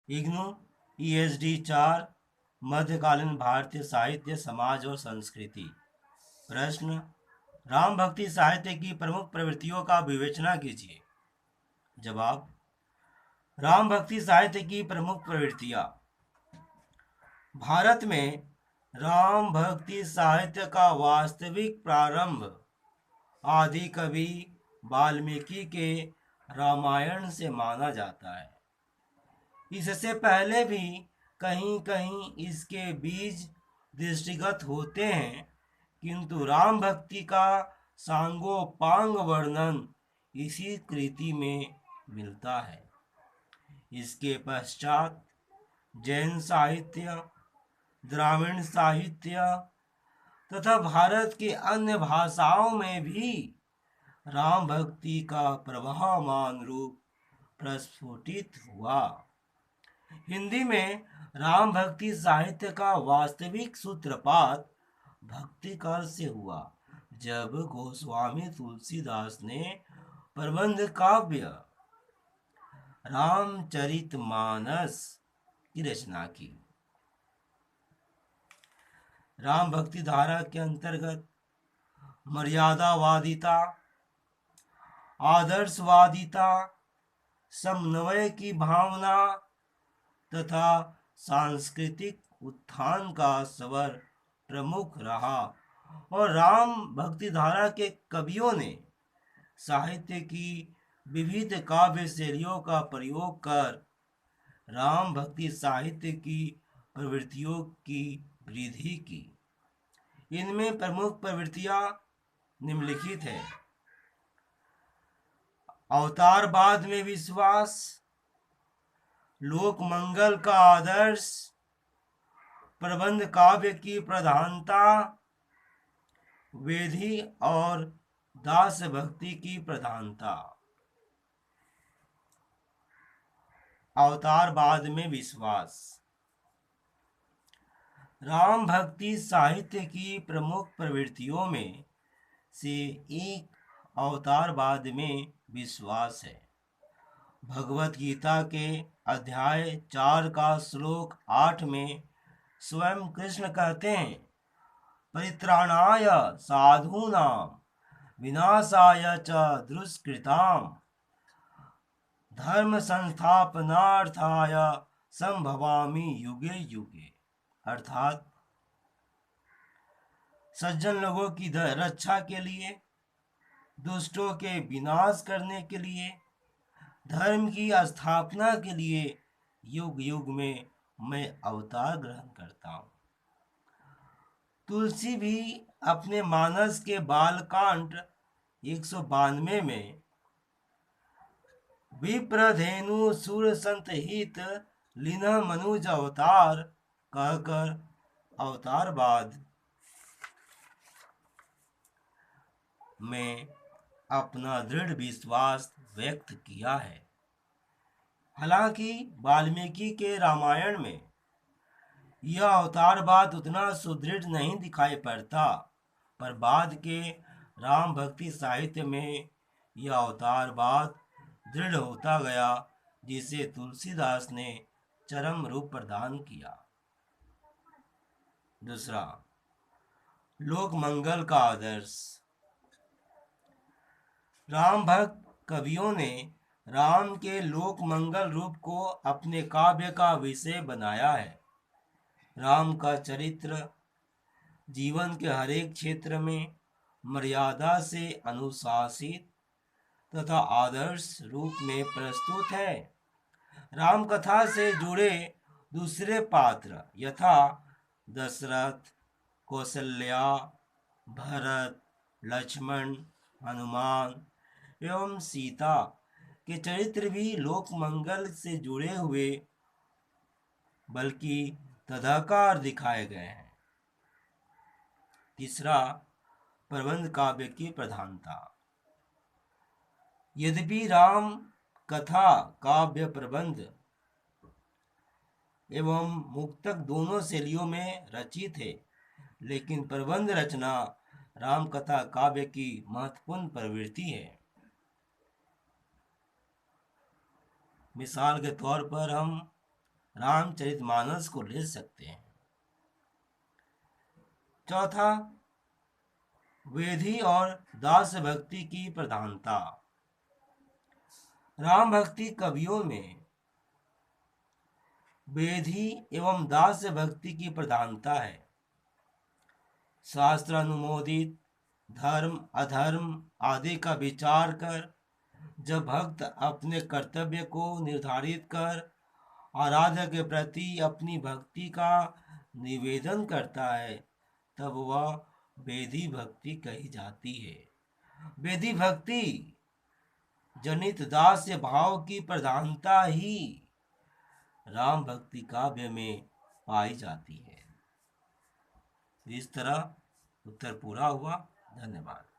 IGNOU ESD 4 मध्यकालीन भारतीय साहित्य समाज और संस्कृति। प्रश्न, राम भक्ति साहित्य की प्रमुख प्रवृत्तियों का विवेचना कीजिए। जवाब, राम भक्ति साहित्य की प्रमुख प्रवृत्तियां। भारत में राम भक्ति साहित्य का वास्तविक प्रारंभ आदि कवि वाल्मीकि के रामायण से माना जाता है। इससे पहले भी कहीं कहीं इसके बीज दृष्टिगत होते हैं, किंतु राम भक्ति का सांगोपांग वर्णन इसी कृति में मिलता है। इसके पश्चात जैन साहित्य, द्राविड़ साहित्य तथा भारत की अन्य भाषाओं में भी राम भक्ति का प्रवाहमान रूप प्रस्फुटित हुआ। हिंदी में राम भक्ति साहित्य का वास्तविक सूत्रपात भक्ति काल से हुआ, जब गोस्वामी तुलसीदास ने प्रबंध काव्य रामचरितमानस की रचना की। राम भक्ति धारा के अंतर्गत मर्यादावादिता, आदर्शवादिता, समन्वय की भावना तथा सांस्कृतिक उत्थान का स्वर प्रमुख रहा और राम भक्ति धारा के कवियों ने साहित्य की विविध काव्य शैलियों का प्रयोग कर राम भक्ति साहित्य की प्रवृत्तियों की वृद्धि की। इनमें प्रमुख प्रवृत्तियां निम्नलिखित है। अवतारवाद में विश्वास, लोक मंगल का आदर्श, प्रबंध काव्य की प्रधानता, वेदी और दास भक्ति की प्रधानता। अवतारवाद में विश्वास। राम भक्ति साहित्य की प्रमुख प्रवृत्तियों में से एक अवतारवाद में विश्वास है। भगवत गीता के अध्याय 4 का श्लोक 8 में स्वयं कृष्ण कहते हैं, परित्राणाय साधूनां विनाशाय च दुष्कृतां धर्म संस्थापनार्थाय संभवामि युगे युगे। अर्थात सज्जन लोगों की रक्षा के लिए, दुष्टों के विनाश करने के लिए, धर्म की स्थापना के लिए युग युग में मैं अवतार ग्रहण करता हूँ। तुलसी भी अपने मानस के बालकांड 192 में विप्रधेनु सूर संत हित लीन मनुज अवतार कहकर अवतारवाद में अपना दृढ़ विश्वास व्यक्त किया है। हालांकि वाल्मीकि के रामायण में यह अवतारवाद उतना सुदृढ़ नहीं दिखाई पड़ता, पर बाद के राम भक्ति साहित्य में यह अवतारवाद दृढ़ होता गया, जिसे तुलसीदास ने चरम रूप प्रदान किया। दूसरा, लोक मंगल का आदर्श। राम भक्त कवियों ने राम के लोक मंगल रूप को अपने काव्य का विषय बनाया है। राम का चरित्र जीवन के हरेक क्षेत्र में मर्यादा से अनुशासित तथा आदर्श रूप में प्रस्तुत है। राम कथा से जुड़े दूसरे पात्र यथा दशरथ, कौशल्या, भरत, लक्ष्मण, हनुमान एवं सीता के चरित्र भी लोक मंगल से जुड़े हुए बल्कि तदाकार दिखाए गए हैं। तीसरा, प्रबंध काव्य की प्रधानता। यद्यपि राम कथा काव्य प्रबंध एवं मुक्तक दोनों शैलियों में रचित है, लेकिन प्रबंध रचना राम कथा काव्य की महत्वपूर्ण प्रवृत्ति है। मिसाल के तौर पर हम रामचरितमानस को ले सकते हैं। चौथा, वेदी और दास भक्ति की प्रधानता। राम भक्ति कवियों में वेदी एवं दास भक्ति की प्रधानता है। शास्त्र अनुमोदित धर्म अधर्म आदि का विचार कर जब भक्त अपने कर्तव्य को निर्धारित कर आराध्य के प्रति अपनी भक्ति का निवेदन करता है, तब वह वेदी भक्ति कही जाती है। वेदी भक्ति जनित दास्य भाव की प्रधानता ही राम भक्ति काव्य में पाई जाती है। इस तरह उत्तर पूरा हुआ। धन्यवाद।